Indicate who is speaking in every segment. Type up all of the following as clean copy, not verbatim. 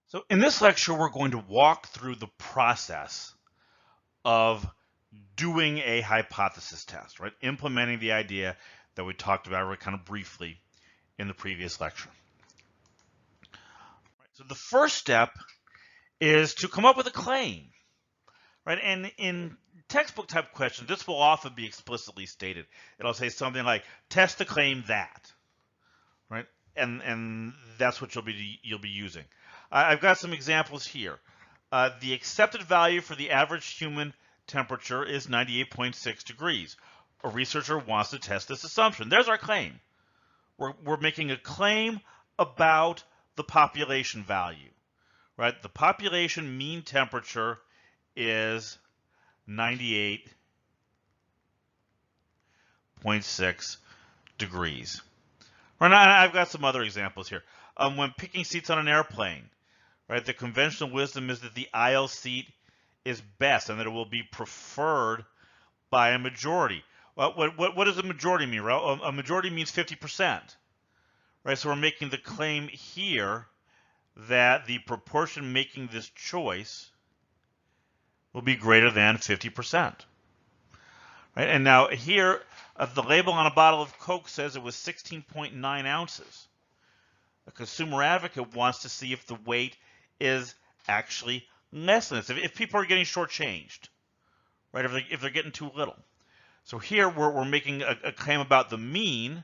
Speaker 1: So in this lecture, we're going to walk through the process of doing a hypothesis test, right? Implementing the idea that we talked about really kind of briefly in the previous lecture. So the first step is to come up with a claim, right? And in textbook type questions, this will often be explicitly stated. It'll say something like, test the claim that, right? And that's what you'll be using. I've got some examples here. The accepted value for the average human temperature is 98.6 degrees. A researcher wants to test this assumption. There's our claim. We're making a claim about the population value, right? The population mean temperature is 98.6 degrees. Right, and I've got some other examples here. When picking seats on an airplane, right, the conventional wisdom is that the aisle seat is best and that it will be preferred by a majority. Well, what does a majority mean? Right? A majority means 50%. Right? So we're making the claim here that the proportion making this choice will be greater than 50%. Right? And now here, the label on a bottle of Coke says it was 16.9 ounces. A consumer advocate wants to see if the weight is actually less than this, if people are getting shortchanged, right? If they're getting too little. So here we're making a claim about the mean,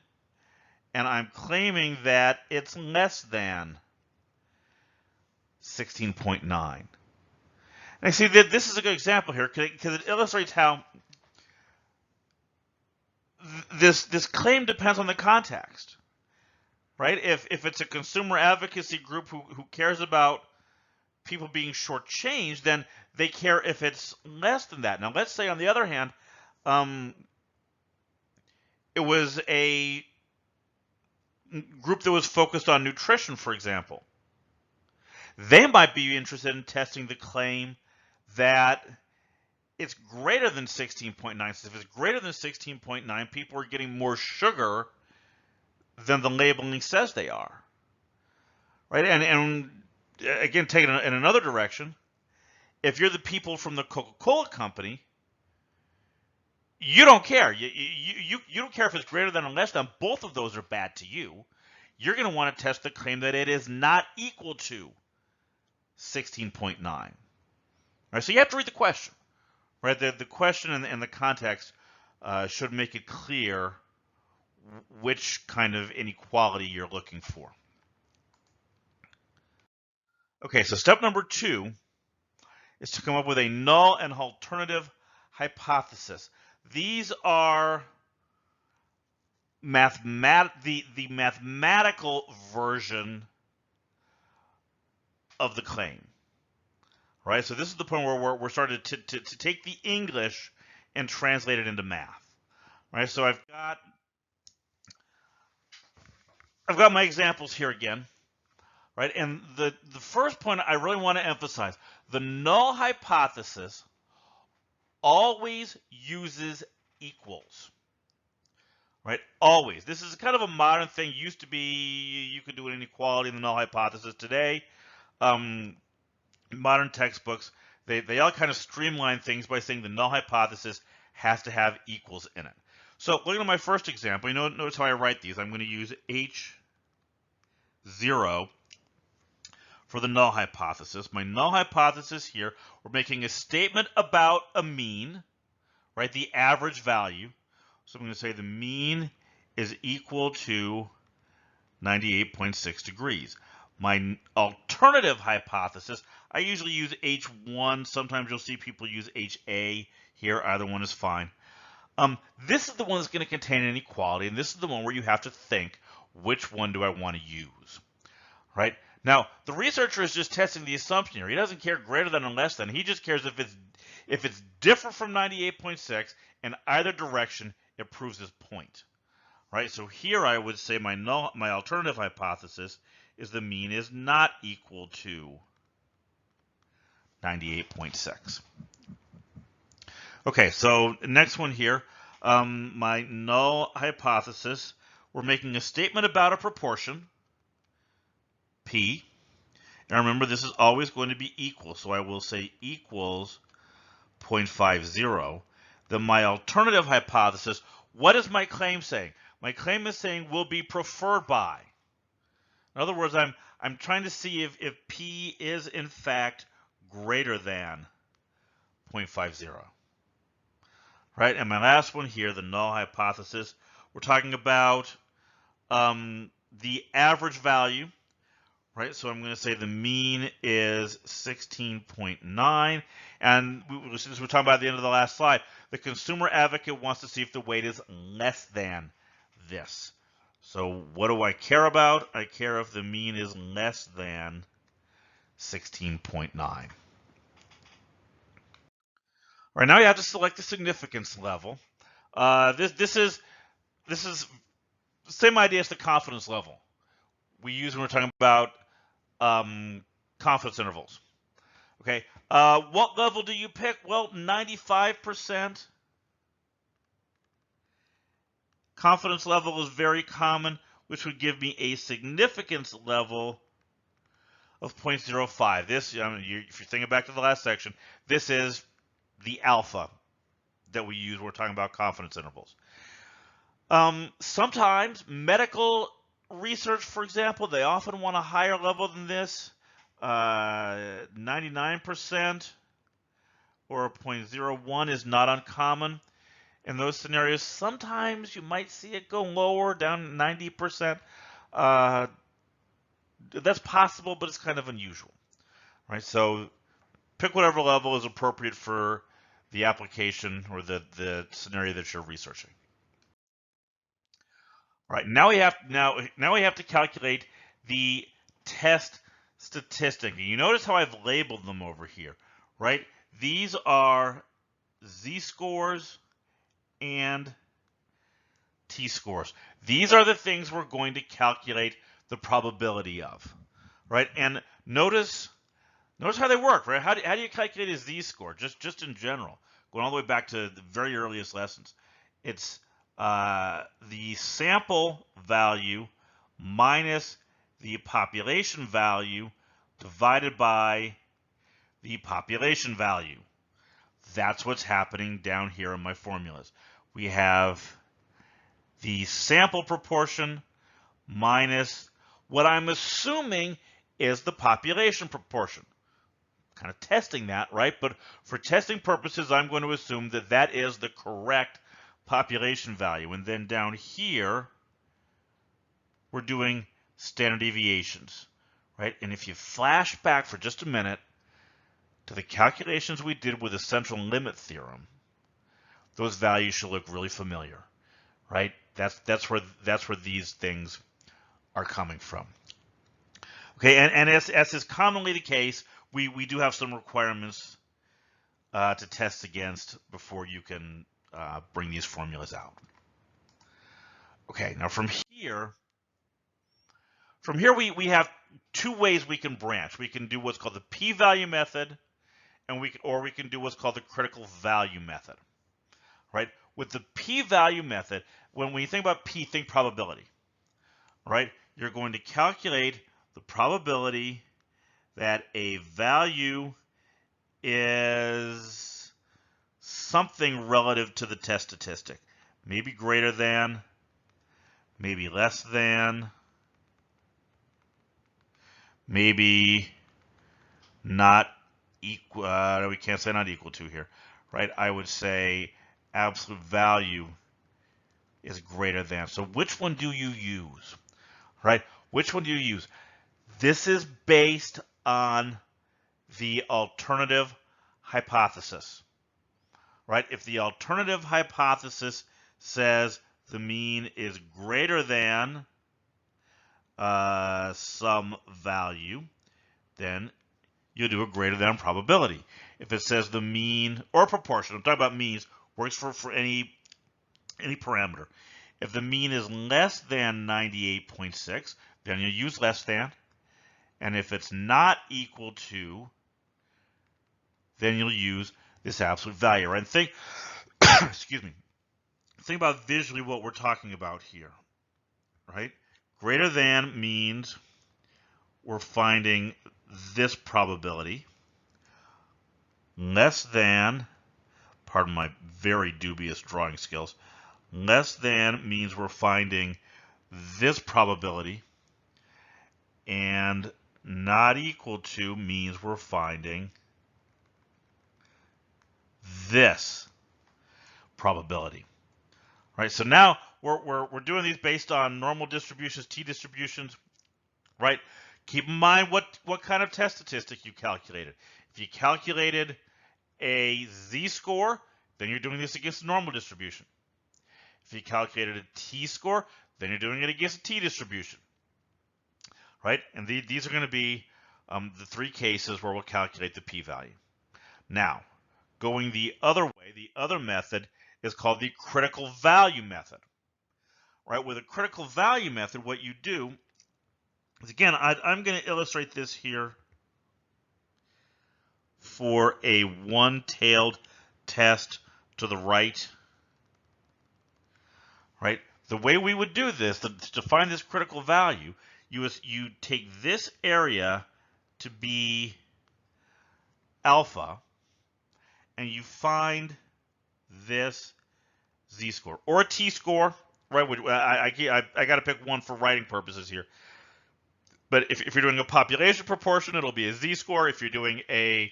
Speaker 1: and I'm claiming that it's less than 16.9. And I see that this is a good example here because it illustrates how this claim depends on the context, right? If it's a consumer advocacy group who cares about people being shortchanged, then they care if it's less than that. Now, let's say on the other hand, it was a group that was focused on nutrition, for example. They might be interested in testing the claim that it's greater than 16.9. So if it's greater than 16.9, people are getting more sugar than the labeling says they are, right? And again, taken in another direction, if you're the people from the Coca-Cola company, you don't care. You don't care if it's greater than or less than. Both of those are bad to you. You're going to want to test the claim that it is not equal to 16.9. Right? So you have to read the question. Right? The question and the context should make it clear which kind of inequality you're looking for. Okay, so step number 2 is to come up with a null and alternative hypothesis. These are the mathematical version of the claim. Right? So this is the point where we're starting to take the English and translate it into math. Right? So I've got my examples here again. Right? And the first point I really want to emphasize, the null hypothesis always uses equals. Right? Always. This is kind of a modern thing. Used to be you could do an inequality in the null hypothesis. Today, modern textbooks, they all kind of streamline things by saying the null hypothesis has to have equals in it. So looking at my first example, notice how I write these. I'm going to use H0 for the null hypothesis. My null hypothesis here, we're making a statement about a mean, right? The average value. So I'm going to say the mean is equal to 98.6 degrees. My alternative hypothesis, I usually use H1. Sometimes you'll see people use HA here. Either one is fine. This is the one that's going to contain an inequality, and this is the one where you have to think, which one do I want to use, right? Now, the researcher is just testing the assumption here. He doesn't care greater than or less than. He just cares if it's different from 98.6 in either direction, it proves his point, right? So here I would say my alternative hypothesis is the mean is not equal to 98.6. Okay, so next one here, my null hypothesis, we're making a statement about a proportion, P, And remember, this is always going to be equal, so I will say equals 0.50. Then my alternative hypothesis, what is my claim saying? My claim is saying will be preferred by. In other words, I'm trying to see if P is in fact greater than 0.50. Right? And my last one here, the null hypothesis, we're talking about the average value. Right, so I'm going to say the mean is 16.9, and since we're talking about the end of the last slide, the consumer advocate wants to see if the weight is less than this. So what do I care about? I care if the mean is less than 16.9. All right, now you have to select the significance level. This is the same idea as the confidence level we use when we're talking about confidence intervals. Okay, what level do you pick? Well, 95%. Confidence level is very common, which would give me a significance level of 0.05. This, if you're thinking back to the last section, this is the alpha that we use when we're talking about confidence intervals. Sometimes medical research, for example, they often want a higher level than this. 99% or 0.01 is not uncommon in those scenarios. Sometimes you might see it go lower, down 90%. That's possible, but it's kind of unusual, right? So pick whatever level is appropriate for the application or the scenario that you're researching. All right, now we have to calculate the test statistic. You notice how I've labeled them over here, right? These are z-scores and t-scores. These are the things we're going to calculate the probability of, right? And notice how they work, right? How do you calculate a z-score? Just in general, going all the way back to the very earliest lessons. It's the sample value minus the population value divided by the population value. That's what's happening down here in my formulas. We have the sample proportion minus what I'm assuming is the population proportion. Kind of testing that, right? But for testing purposes, I'm going to assume that that is the correct population value. And then down here, we're doing standard deviations, right? And if you flash back for just a minute to the calculations we did with the central limit theorem, those values should look really familiar, right? That's where these things are coming from. Okay, and as is commonly the case, we do have some requirements to test against before you can bring these formulas out. Okay, now from here we have two ways we can branch. We can do what's called the p-value method, and we can do what's called the critical value method. Right? With the p-value method, when you think about p, think probability. Right? You're going to calculate the probability that a value is something relative to the test statistic. Maybe greater than, maybe less than, maybe not equal. We can't say not equal to here, right? I would say absolute value is greater than. So which one do you use, right? Which one do you use? This is based on the alternative hypothesis, right? If the alternative hypothesis says the mean is greater than some value, then you'll do a greater than probability. If it says the mean or proportion, I'm talking about means, works for any parameter. If the mean is less than 98.6, then you use less than. And if it's not equal to, then you'll use this absolute value, right? And think, excuse me, think about visually what we're talking about here, right? Greater than means we're finding this probability less than, pardon my very dubious drawing skills, less than means we're finding this probability, and not equal to means we're finding this probability. Right? So now we're doing these based on normal distributions, t-distributions, right? Keep in mind what kind of test statistic you calculated. If you calculated a z-score, then you're doing this against a normal distribution. If you calculated a t-score, then you're doing it against a t-distribution. Right? And these are going to be the three cases where we'll calculate the p-value. Now, going the other way, the other method is called the critical value method. Right? With a critical value method, what you do is, again, I'm going to illustrate this here for a one-tailed test to the right. Right? The way we would do this, to find this critical value, you take this area to be alpha, and you find this z-score or a t-score, right? I got to pick one for writing purposes here. But if you're doing a population proportion, it'll be a z-score. If you're doing a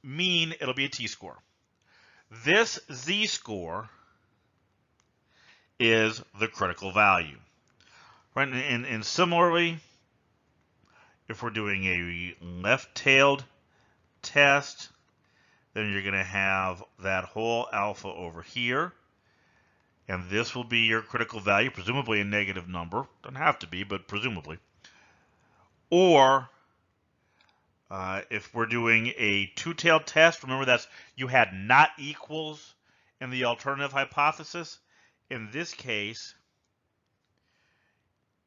Speaker 1: mean, it'll be a t-score. This z-score is the critical value, right? And similarly, if we're doing a left-tailed test, then you're going to have that whole alpha over here, and this will be your critical value, presumably a negative number. Doesn't have to be, but presumably. Or if we're doing a two-tailed test, remember that's you had not equals in the alternative hypothesis. In this case,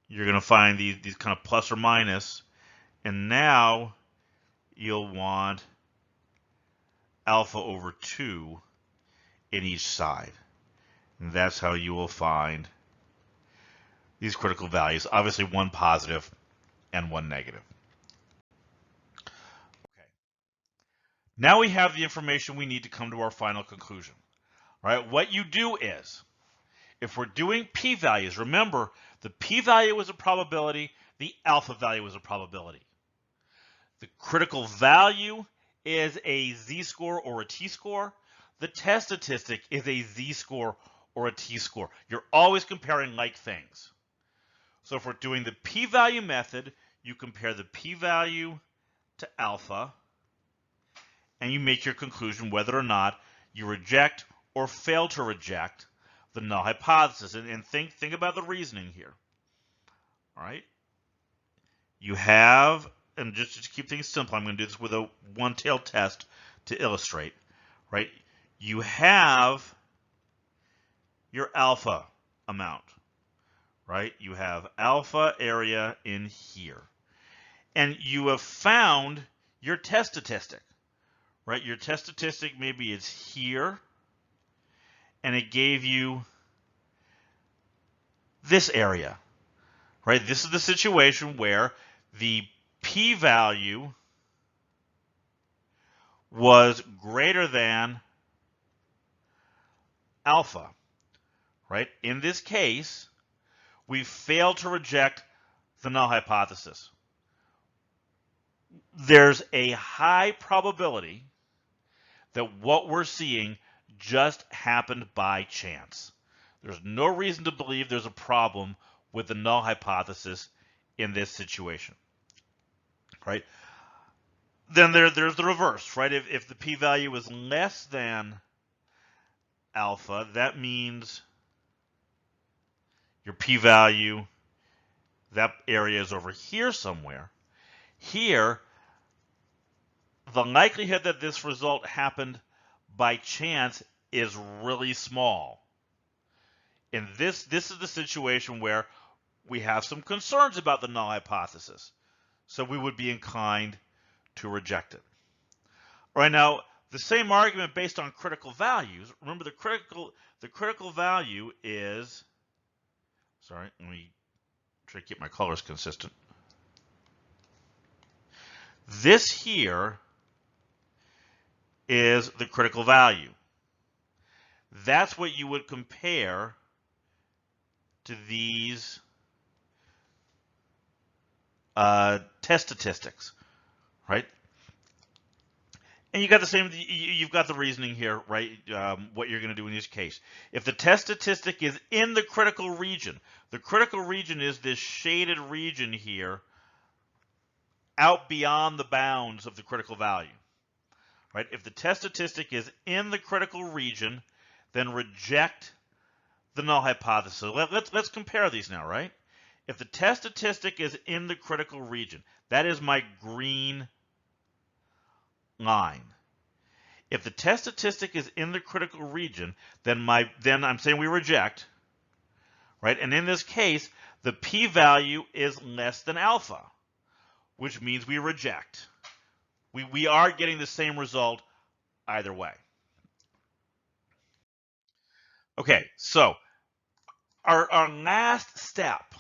Speaker 1: you're going to find these kind of plus or minus, and now you'll want alpha over 2 in each side. And that's how you will find these critical values, obviously one positive and one negative. Okay. Now we have the information we need to come to our final conclusion. Right? What you do is, if we're doing p-values, remember the p-value is a probability, the alpha value is a probability. The critical value is a z-score or a t-score. The test statistic is a z-score or a t-score. You're always comparing like things. So if we're doing the p-value method, you compare the p-value to alpha, and you make your conclusion whether or not you reject or fail to reject the null hypothesis. And think about the reasoning here. All right? You have, and just to keep things simple, I'm going to do this with a one-tailed test to illustrate. Right? You have your alpha amount. Right? You have alpha area in here. And you have found your test statistic. Right? Your test statistic maybe is here, and it gave you this area. Right? This is the situation where the p-value was greater than alpha. Right? In this case, we failed to reject the null hypothesis. There's a high probability that what we're seeing just happened by chance. There's no reason to believe there's a problem with the null hypothesis in this situation. Right? Then there's the reverse, right? If the p-value is less than alpha, that means your p-value, that area is over here somewhere. Here, the likelihood that this result happened by chance is really small. And this is the situation where we have some concerns about the null hypothesis. So we would be inclined to reject it. All right, now, the same argument based on critical values. Remember, the critical value is, sorry, let me Try to keep my colors consistent. This here is the critical value. That's what you would compare to these test statistics, right? And you got the same. You've got the reasoning here, right? What you're going to do in each case. If the test statistic is in the critical region is this shaded region here, out beyond the bounds of the critical value, right? If the test statistic is in the critical region, then reject the null hypothesis. Let's compare these now, right? If the test statistic is in the critical region, that is my green line. If the test statistic is in the critical region, then I'm saying we reject, right? And in this case, the p-value is less than alpha, which means we reject. We are getting the same result either way. Okay, so our last step.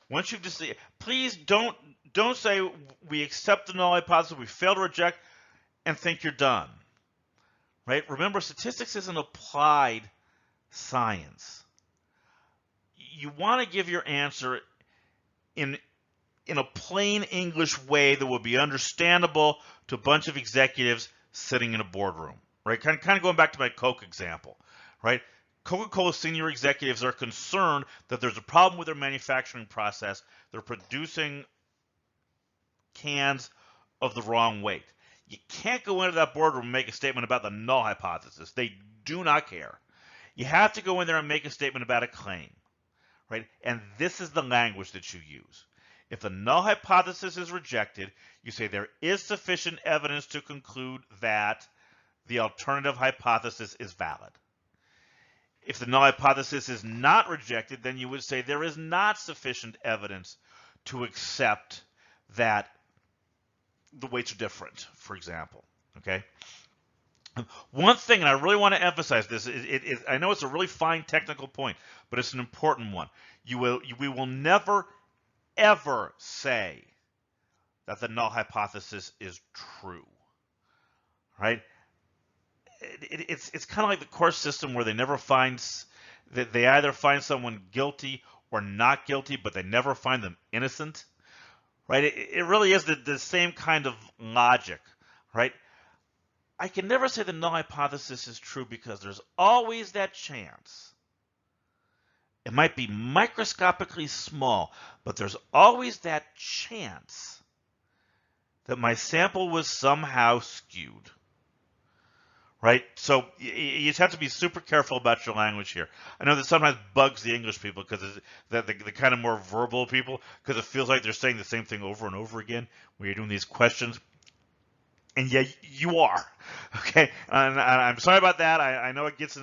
Speaker 1: Once you've decided, please don't say we accept the null hypothesis, we fail to reject, and think you're done. Right? Remember, statistics is an applied science. You want to give your answer in a plain English way that will be understandable to a bunch of executives sitting in a boardroom. Right? Kind of going back to my Coke example. Right? Coca-Cola senior executives are concerned that there's a problem with their manufacturing process. They're producing cans of the wrong weight. You can't go into that boardroom and make a statement about the null hypothesis. They do not care. You have to go in there and make a statement about a claim, right? And this is the language that you use. If the null hypothesis is rejected, you say there is sufficient evidence to conclude that the alternative hypothesis is valid. If the null hypothesis is not rejected, then you would say there is not sufficient evidence to accept that the weights are different, for example. Okay. One thing, and I really want to emphasize this, I know it's a really fine technical point, but it's an important one. We will never, ever say that the null hypothesis is true. Right? It's kind of like the court system where they never find that they either find someone guilty or not guilty, but they never find them innocent, right? It really is the same kind of logic, right? I can never say the null hypothesis is true because there's always that chance. It might be microscopically small, but there's always that chance that my sample was somehow skewed. Right? So you just have to be super careful about your language here. I know that sometimes bugs the English people because the kind of more verbal people, because it feels like they're saying the same thing over and over again when you're doing these questions. And yeah, you are. Okay? And I'm sorry about that. I know it gets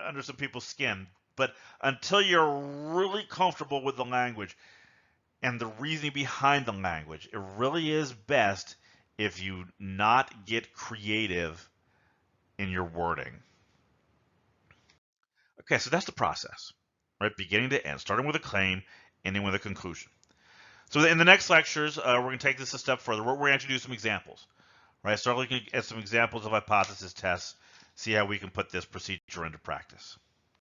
Speaker 1: under some people's skin. But until you're really comfortable with the language and the reasoning behind the language, it really is best if you not get creative in your wording. Okay, so that's the process, right? Beginning to end, starting with a claim, ending with a conclusion. So in the next lectures, we're going to take this a step further. We're going to do some examples, right? Start looking at some examples of hypothesis tests, see how we can put this procedure into practice.